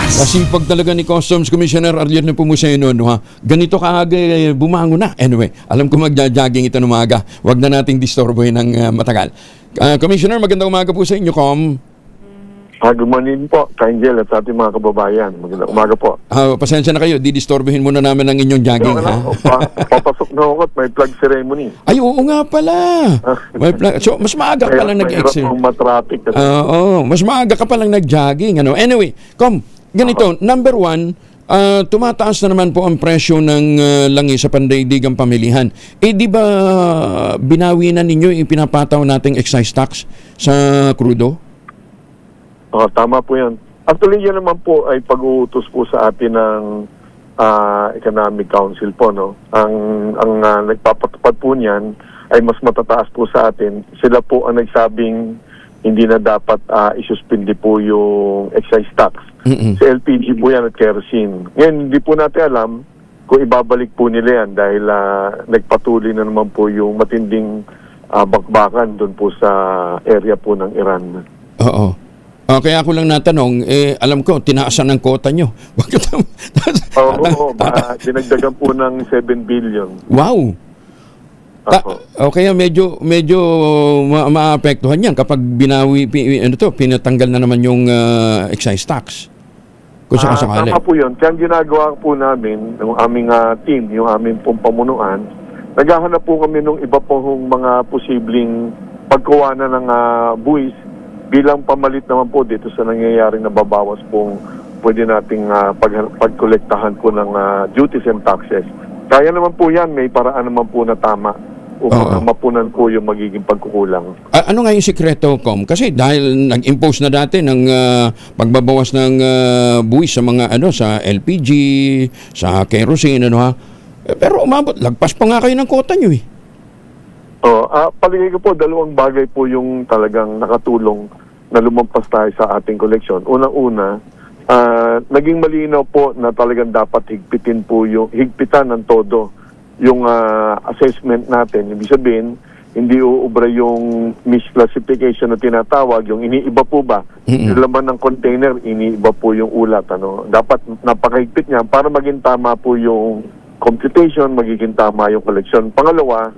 Kasipag talaga ni Customs Commissioner Arliel na Pumuseno, no, ha? Ganito kaaga bumangon na. Anyway, alam ko magja-jogging ito ng umaga. Huwag na nating disturbohin ng matagal. Commissioner, magandang umaga po sa inyo, Com. Good morning po, Angel at sa ating mga kababayan. Magandang umaga po. Pasensya na kayo, didisturbohin muna namin ang inyong jogging, ha? Papasok na ako at may flag ceremony. Ay, oo nga pala. So, mas maaga ka palang nag-exit. Mahirap matraffic. Mas maaga ka palang nag-jogging. Ano? Anyway, Com, ganito, number one, tumataas na naman po ang presyo ng langis sa pandaigdigang pamilihan. Di ba binawi na ninyo yung pinapataw nating excise tax sa crudo? Tama po yan. Actually, yan naman po ay pag-uutos po sa atin ng Economic Council po, no? Ang nagpapatupad po niyan ay mas matataas po sa atin. Sila po ang nagsabing hindi na dapat isuspindi po yung excise tax. Sa LPG po yan at kerosene. Ngayon, hindi po natin alam kung ibabalik po nila yan dahil nagpatuloy na naman po yung matinding bakbakan doon po sa area po ng Iran. Oo. Kaya ako lang natanong, alam ko, tinaasan ng kota nyo. Oo, dinagdagan po ng 7 billion. Wow! Kaya medyo maapektuhan yan kapag pinatanggal na naman yung excise tax. Kung sakasakali. Tama po yun. Kaya ang ginagawa po namin, yung aming team, yung aming pong pamunuan, naghahanap po kami ng iba pong mga posibleng pagkuha na ng buwis bilang pamalit naman po dito sa nangyayaring nababawas pong pwede nating pagkolektahan po ng duties and taxes. Kaya naman po yan, may paraan naman po na tama upang mapunan po yung magiging pagkukulang. Ano nga yung sikreto, Com? Kasi dahil nag-impose na dati ng pagbabawas ng buwis sa mga sa LPG, sa kerosene, pero umabot, lagpas pa nga kayo ng kota nyo eh. Palagay ko po, dalawang bagay po yung talagang nakatulong na lumampas tayo sa ating koleksyon. Unang-una, naging malinaw po na talagang dapat higpitan ng todo yung assessment natin. Ibig sabihin, hindi uubra yung misclassification na tinatawag, yung iniiba po ba? Yung laman ng container, iniiba po yung ulat. Dapat napakahigpit niya para maging tama po yung computation, magiging tama yung koleksyon. Pangalawa,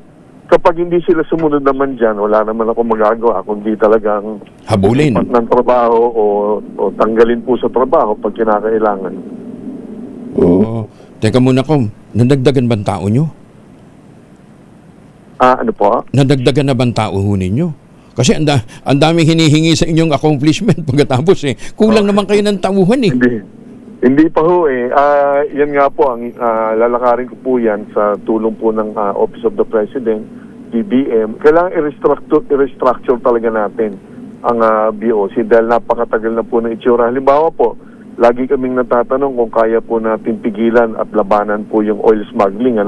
kapag hindi sila sumunod naman dyan, wala naman ako magagawa kundi talagang habulin ng trabaho o tanggalin po sa trabaho pag kinakailangan. Teka muna, Com. Nadagdagan ba ang tao nyo? Ano po? Nadagdagan na ba ang tao ninyo? Kasi ang daming hinihingi sa inyong accomplishment pagkatapos kulang naman kayo ng tauhan eh. Hindi pa ho eh. Yan nga po, lalakarin ko po yan sa tulong po ng Office of the President, DBM. Kailangan i-restructure talaga natin ang BOC dahil napakatagal na po ng itsura. Halimbawa po, lagi kaming natatanong kung kaya po natin pigilan at labanan po yung oil smuggling.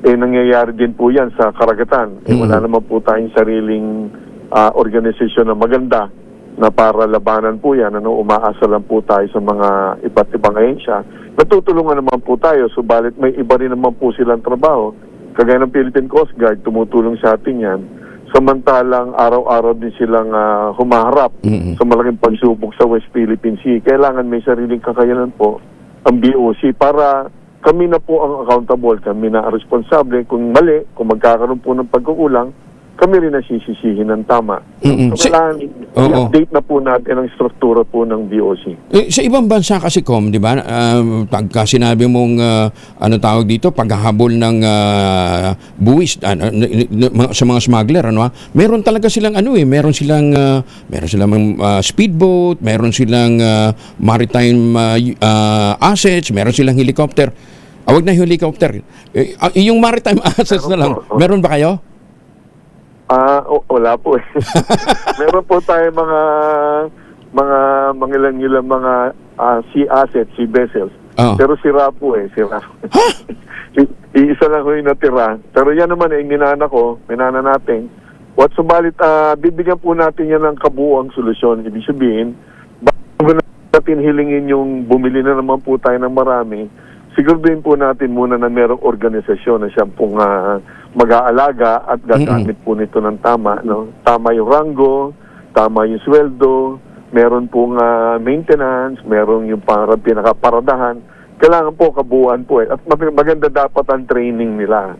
Nangyayari din po yan sa karagatan. Wala naman po tayong sariling organisasyon na maganda na para labanan po yan. Umaasa lang po tayo sa mga iba't ibang ahensya. Natutulungan naman po tayo, subalit may iba rin naman po silang trabaho. Kagaya ng Philippine Coast Guard, tumutulong sa atin yan. Samantalang araw-araw din silang humaharap sa malaking pagsubok sa West Philippine Sea. Kailangan may sariling kakayanan po ang BOC para kami na po ang accountable, kami na responsable. Kung mali, kung magkakaroon po ng pagkukulang, kami rin nasisisihin ng tama. So, kailangan i-update na po natin ang struktura po ng BOC. Sa ibang bansa kasi, Com, di ba, pagka sinabi mong, tawag dito, paghahabol ng buwis sa mga smuggler, meron talaga silang meron silang speedboat, meron silang maritime assets, meron silang helicopter. Wag na helicopter. Yung maritime assets na lang, meron ba kayo? Wala po eh. Meron po tayo mga ilang mga sea assets, sea vessels. Pero sira po eh, sira. Iisa lang ko yung natira. Pero yan naman minana natin. Subalit, bibigyan po natin yan ng kabuuang solusyon. Ibig sabihin, bago natin hilingin yung bumili na naman po tayo ng marami, siguraduhin po natin muna na merong organisasyon na siyang pong mag-aalaga at gagamit po nito ng tama. Tama yung ranggo, tama yung sweldo, meron pong maintenance, meron yung pinakaparadahan. Kailangan po kabuuan po at maganda dapat ang training nila.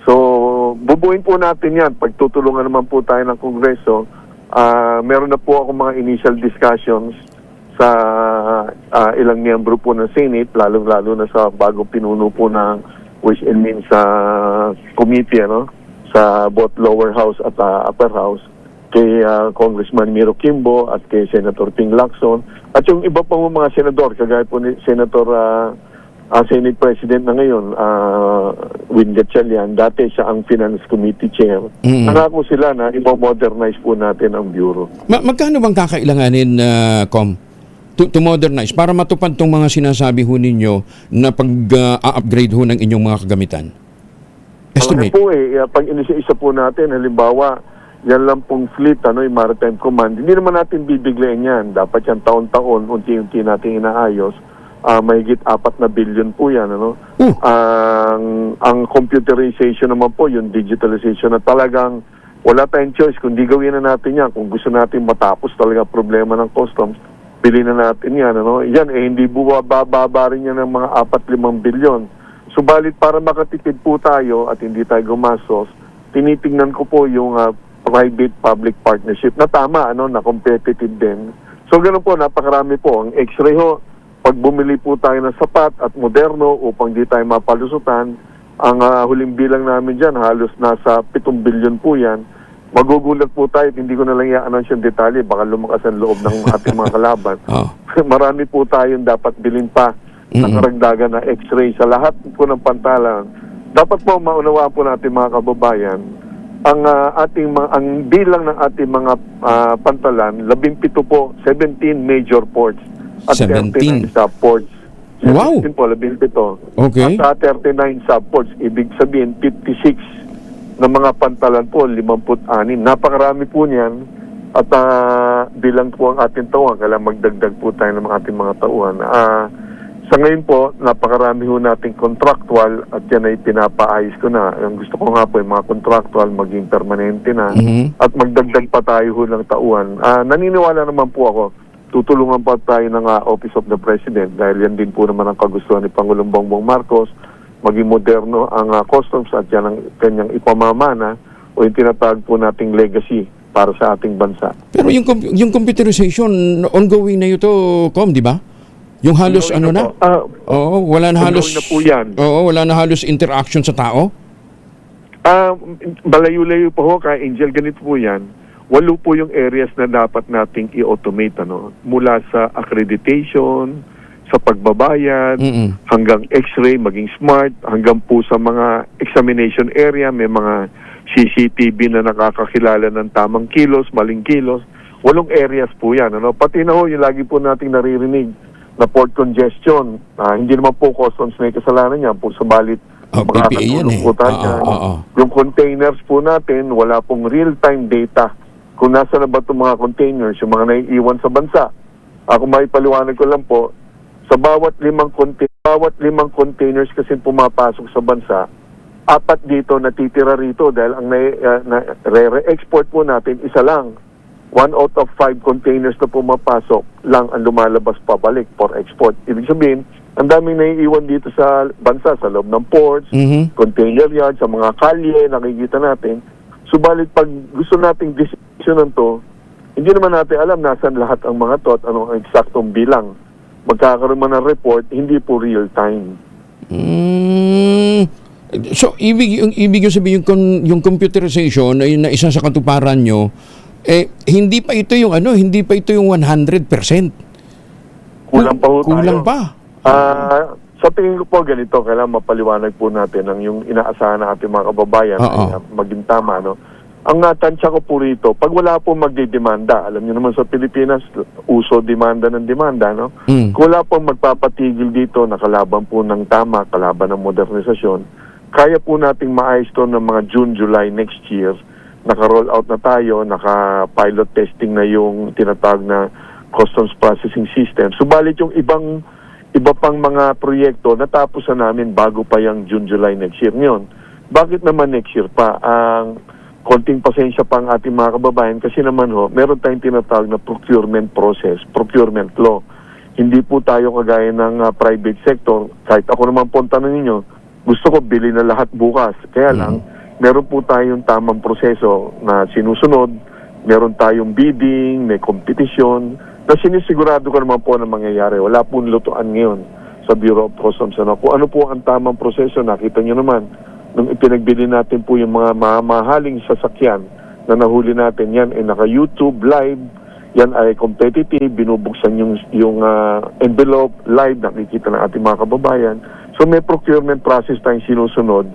So, bubuin po natin yan. Pagtutulungan naman po tayo ng Kongreso, meron na po ako mga initial discussions sa ilang miyembro po ng Senate, lalong-lalo na sa bagong pinuno po ng Ways and Means Committee, sa both lower house at upper house, kay Congressman Miro Kimbo at kay Senator Ping Lacson, at yung iba pang mga senador, kagaya po ni Senator Senate President na ngayon, Win Gatchalian, dati siya ang Finance Committee Chair. Nangako sila na i-modernize po natin ang Bureau. Magkano bang kakailanganin, Com, to modernize para matupad tong mga sinasabi ho ninyo na pag-upgrade ho ng inyong mga kagamitan? Estimate. Po pag inisa-isa po natin, halimbawa, yan lang pong fleet, yung Maritime Command, hindi naman natin bibiglayin yan. Dapat yan taon-taon, unti-unti natin inaayos. Mahigit 4 na billion po yan. Ang computerization naman po, yung digitalization na talagang wala tayong choice. Kung di gawin na natin yan, kung gusto natin matapos talaga problema ng customs, pili na natin yan. Yan, hindi bababa rin yan ng mga 4-5 billion. Subalit para makatipid po tayo at hindi tayo gumastos, tinitingnan ko po yung private-public partnership na tama, na competitive din. So ganun po, napakarami po. Ang X-ray ho, pag bumili po tayo ng sapat at moderno upang di tayo mapalusutan, ang huling bilang namin dyan, halos nasa 7 billion po yan. Magugulat po tayo, hindi ko na lang i-announce yung detalye, baka lumakas ang loob ng ating mga kalaban. Marami po tayong dapat bilhin pa na karagdagan na X-ray sa lahat po ng pantalan. Dapat po maunawaan po natin mga kababayan, ang bilang ng ating mga pantalan, 17 po, 17 major ports at 17 sub-ports. Wow! 17 po, 17. Okay. At 39 sub-ports, ibig sabihin 56 na mga pantalan po, 56. Napakarami po niyan. At bilang po ang ating tauhan, kailangan magdagdag po tayo ng ating mga tauhan. Sa ngayon po, napakarami ho nating contractual at yan ay pinapaayos ko na. Ang gusto ko nga po yung mga contractual maging permanente na at magdagdag pa tayo ho ng tauhan. Naniniwala naman po ako, tutulungan pa tayo ng Office of the President dahil yan din po naman ang kagustuhan ni Pangulong Bongbong Marcos, maging moderno ang customs at yan ang kanyang ipamamana o yung tinatawag po nating legacy para sa ating bansa. Pero yung computerization, ongoing na ito, Com, di ba? Yung halos na? Oo, wala na halos. Na po yan. Oo, wala na halos interaction sa tao. Balayo-layo po ho, kaya Angel, ganito po yan. 8 po yung areas na dapat nating i-automate, mula sa accreditation, sa pagbabayad, hanggang X-ray, maging smart, hanggang po sa mga examination area, may mga CCTV na nakakakilala ng tamang kilos, maling kilos. 8 areas po yan. Pati na ho, yung lagi po nating naririnig na port congestion. Hindi naman po customs na kasalanan niya, po subalit PPA yan eh. Yung containers po natin, wala pong real-time data kung nasa na ba itong mga containers, yung mga naiiwan sa bansa. Kung maipaliwanag ko lang po, sa bawat 5 containers kasi pumapasok sa bansa, 4 dito natitira rito dahil ang re-export po natin, isa lang. 1 out of 5 containers na pumapasok lang ang lumalabas pabalik for export. Ibig sabihin, ang daming naiiwan dito sa bansa, sa loob ng ports, container yard, sa mga kalye, nakikita natin. Subalit pag gusto nating decisionan to, hindi naman natin alam nasan lahat ang mga to at anong eksaktong bilang. Magkakaroon man ng report, hindi po real time. So, ibig sabihin yung computerization na isa sa katuparan nyo, hindi pa ito yung 100%. Kulang pa ho tayo. Kulang pa. Sa tingin ko po ganito, kailangan mapaliwanag po natin ang yung inaasahan ng ating mga kababayan ay maging tama. Ang tansya ko po rito, pag wala po magdidemanda, alam niyo naman sa Pilipinas, uso demanda ng demanda, Kung wala po magpapatigil dito na kalaban po ng tama, kalaban ng modernisasyon, kaya po nating maayos to ng mga June, July next year. Naka-roll out na tayo, naka-pilot testing na yung tinatawag na customs processing system. Subalit yung iba pang mga proyekto natapos na namin bago pa yung June, July next year. Ngayon, bakit naman next year pa? Ang konting pasensya pa ang ating mga kababayan kasi naman meron tayong tinatawag na procurement process, procurement law. Hindi po tayo kagaya ng private sector. Kahit ako naman po ang tanong ninyo, gusto ko bili na lahat bukas. Kaya lang, meron po tayong tamang proseso na sinusunod, meron tayong bidding, may competition, na sinisigurado ko naman po na mangyayari. Wala pong lutuan ngayon sa Bureau of Customs. Kung ano po ang tamang proseso, nakita nyo naman, nung ipinagbili natin po yung mga mamahaling sasakyan na nahuli natin, yan ay naka-YouTube live, yan ay competitive, binubuksan yung envelope live, nakikita ng ating mga kababayan. So may procurement process tayong sinusunod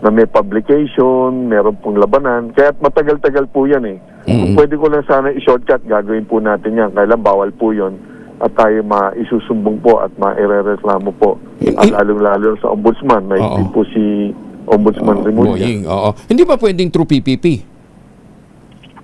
na may publication, meron pong labanan, kaya matagal-tagal po yan eh. Kung pwede ko lang sana i-shortcut, gagawin po natin yan. Kailan bawal po yon at tayo maisusumbong po at mairereklamo po. At lalong-lalo sa ombudsman, may po si Ombudsman Remulla. Hindi ba pwedeng through PPP?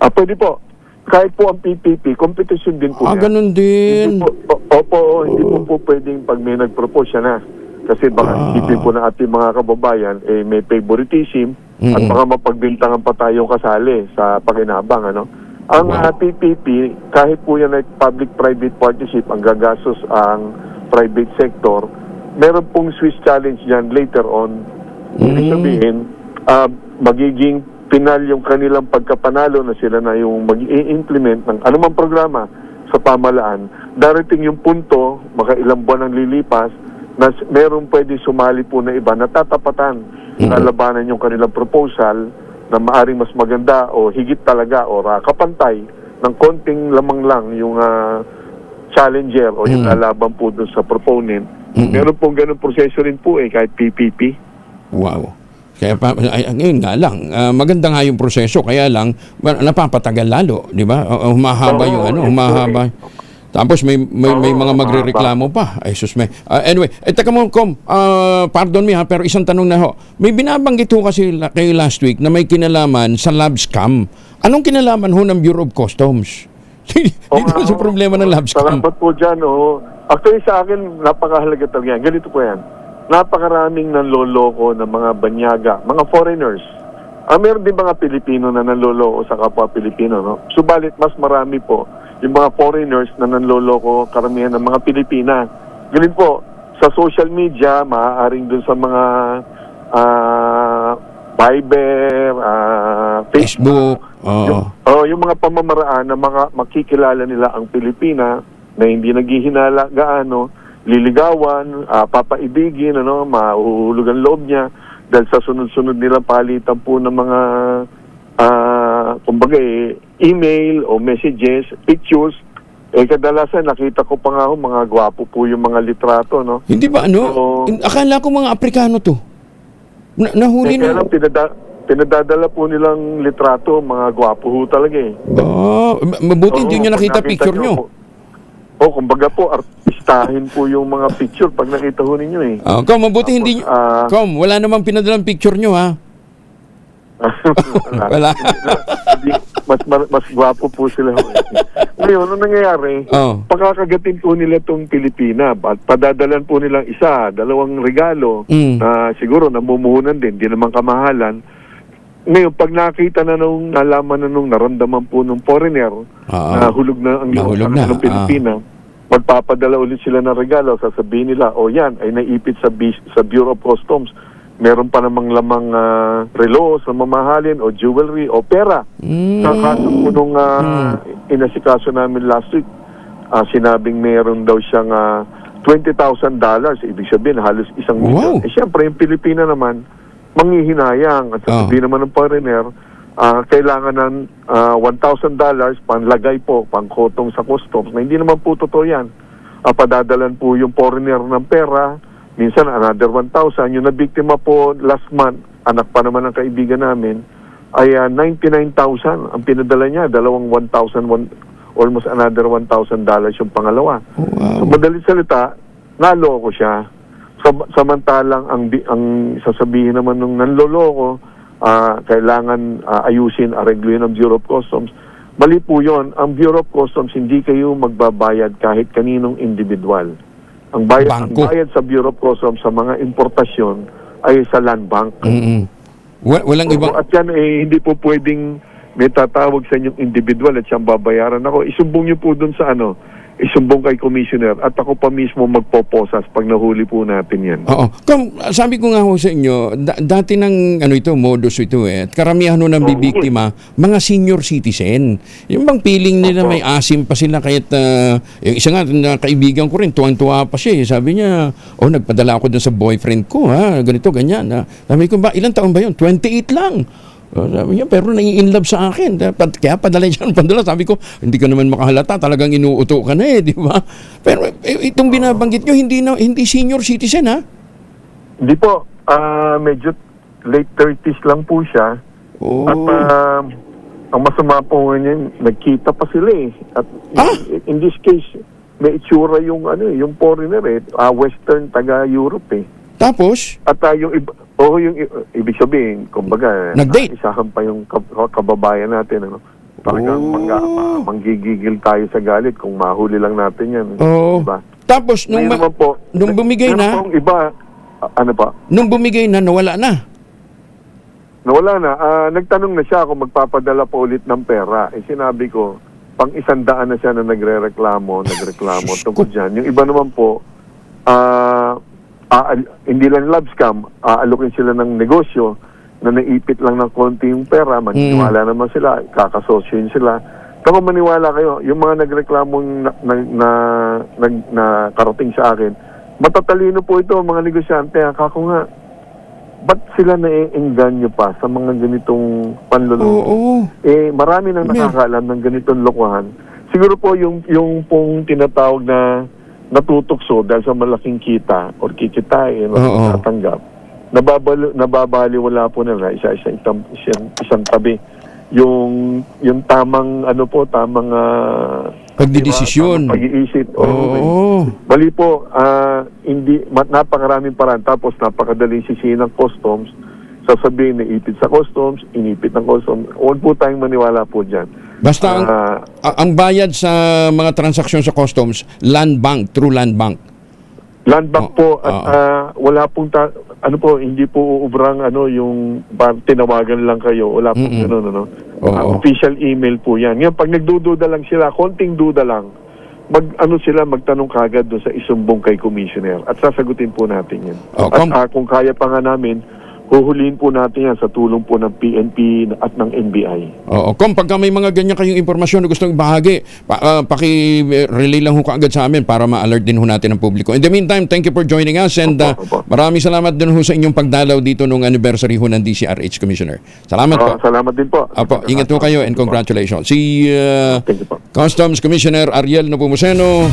Pwede po. Kahit po ang PPP, competition din po yan. Ganun din. Hindi po pwedeng pag may nag-propose siya na. Kasi baka isipin po ng ating mga kababayan, may favoritism at baka mapagbintangan pa tayong kasali sa pakinabang. Ang PPP, kahit po yan ay public-private partnership, ang gagastos ang private sector, meron pong Swiss challenge dyan later on. Ibig sabihin, magiging pinal yung kanilang pagkapanalo na sila na yung mag-i-implement ng anumang programa sa pamalaan. Darating yung punto, makailang buwan ang lilipas, na meron pwede sumali po na iba na tatapatan, lalabanan yung kanilang proposal na maaring mas maganda o higit talaga o kapantay ng konting lamang lang yung challenger o yung lalaban po doon sa proponent. Meron pong ganun proseso rin po kahit PPP. Wow. Kaya ngayon nga lang, maganda nga yung proseso, kaya lang napapatagal lalo, di ba? Humahaba yung humahaba. Tapos may mga magrereklamo pa. Ay, sus, may. Anyway, teka mo, Kom, pardon me ha, pero isang tanong na ho. May binabanggit ho kasi kayo last week na may kinalaman sa lab scam. Anong kinalaman ho ng Bureau of Customs? Dito sa problema ng lab scam. Salamat po dyan, Actually, sa akin, napakahalaga talaga yan. Ganito po yan. Napakaraming nanloloko ng mga banyaga, mga foreigners. Meron din mga Pilipino na nanloloko sa kapwa Pilipino, Subalit, mas marami po yung mga foreigners na nanloloko karamihan ng mga Pilipina. Ganun po, sa social media, maaaring dun sa mga Viber, Facebook, yung mga pamamaraan na makikilala nila ang Pilipina na hindi naghihinala gaano, liligawan, papaibigin, mahuhulog ang loob niya dahil sa sunod-sunod nilang palitan po ng mga kumbaga email o messages, pictures. Kadalasan nakita ko pa nga mga gwapo po yung mga litrato, Hindi ba akala ko mga Aprikano to. Nahuli na. Kaya lang pinadadala po nilang litrato, mga gwapo ho talaga mabuti hindi nyo nakita picture nyo. Kumbaga po, artistahin po yung mga picture pag nakita ho ninyo Kom, mabuti hindi nyo. Kom, wala namang pinadalang picture nyo ha. Wala. mas gwapo po sila. Ngayon, ano nangyayari? Pagkakagatin po nila itong Pilipina, padadalan po nilang dalawang regalo na siguro namumuhunan din, di naman kamahalan. Ngayon, pag nakita na nalaman na naramdaman po nung foreigner na hulog na ang ng Pilipina, magpapadala ulit sila ng regalo, sasabihin nila, yan ay naipit sa Bureau of Customs. Meron pa namang lamang relo sa mamahalin o jewelry o pera. Sa kaso po nung inasikaso namin last week, sinabing meron daw siyang $20,000. Ibig sabihin, halos $1 milyon. Siyempre, yung Pilipina naman, manghihinayang. At sasabihin naman ng foreigner, kailangan ng $1,000 panlagay po, pangkotong sa customs, na hindi naman po totoo yan. Padadalan po yung foreigner ng pera, minsan another 1,000. Yung nabiktima po last month, anak pa naman ng kaibigan namin, ay 99,000 ang pinadala niya. Dalawang 1,000, almost another $1,000 yung pangalawa. So, madalit salita, naloko siya. Samantalang ang sasabihin naman nung nanloloko, kailangan ayusin, aregluhin ng Bureau of Customs. Mali po yun. Ang Bureau of Customs, hindi kayo magbabayad kahit kaninong individual. Ang bayad sa Bureau of Customs sa mga importasyon ay sa Land Bank. Walang ibang... At yan, hindi po pwedeng may tatawag sa inyong individual at siyang babayaran ako. Isumbong niyo po dun sa isumbong kay Commissioner at ako pa mismo magpoposas pag nahuli po natin yan. Oo. Sabi ko nga ho sa inyo, dati ng modus ito at karamihan ho ng bibiktima, mga senior citizen. Yung bang feeling nila may asim pa sila kahit yung isa nga na kaibigan ko rin, tuwang-tuwa pa siya. Sabi niya, nagpadala ako dun sa boyfriend ko, ganito, ganyan. Sabi ko, ilang taon ba yun? 28 lang. Sabi niya, pero nai-inlove sa akin. Kaya padala dyan, padala. Sabi ko, hindi ka naman makahalata. Talagang inuuto ka na di ba? Pero itong binabanggit nyo, hindi senior citizen, ha? Hindi po. Medyo late 30s lang po siya. Oh. At ang masama po ngayon, nagkita pa sila At in this case, may itsura yung foreigner Western, taga-Europe Tapos? At yung ibig sabihin, kumbaga, Nag-date? isahan pa yung kababayan natin, Talagang manggigigil tayo sa galit kung mahuli lang natin yan. Oo. Diba? Tapos, nung bumigay na, pong iba, nung bumigay na, nawala na. Nawala na. Nagtanong na siya kung magpapadala pa ulit ng pera. Sinabi ko, pang 100 na siya na nagreklamo tungkol dyan. Yung iba naman po, hindi lang love scam, aalokin sila ng negosyo na naipit lang ng konti yung pera, maniniwala naman sila, kakasosyoin sila. Kung maniwala kayo, yung mga nagreklamong na karating sa akin, matatalino po ito, mga negosyante. Kako nga, ba't sila naiengganyo pa sa mga ganitong panloloko? Marami nang nakakaalam ng ganitong lokohan. Siguro po yung pong tinatawag na natutokso dahil sa malaking kita or kikitain o tatanggap, nababaliwala po nila isang tabi yung tamang pagdidesisyon, pag-iisip. Mali po, napakaraming paraan, tapos napakadaling sisihin ng customs, sasabihin na ipit sa customs, inipit ng customs. Huwag po tayong maniwala po dyan. Basta ang bayad sa mga transaksyon sa customs, land bank, through land bank. Land bank po at wala pong hindi po uubrang yung tinawagan lang kayo. Wala pong official email po 'yan. Ngayon pag nagdududa lang sila, konting duda lang, magtanong kagad doon sa isumbong kay Commissioner at sasagutin po natin 'yan. At kung kaya pa nga namin, huhulihin po natin yan sa tulong po ng PNP at ng NBI. Kung pagka may mga ganyan kayong impormasyon na gustong ibahagi, paki-relay lang ho kaagad sa amin para ma-alert din ho natin ang publiko. In the meantime, thank you for joining us and maraming salamat din ho sa inyong pagdalaw dito nung anniversary ho ng DCRH Commissioner. Salamat po. Salamat din po. Ingat ho kayo and congratulations. Si Thank you po. Customs Commissioner Ariel Nepomuceno.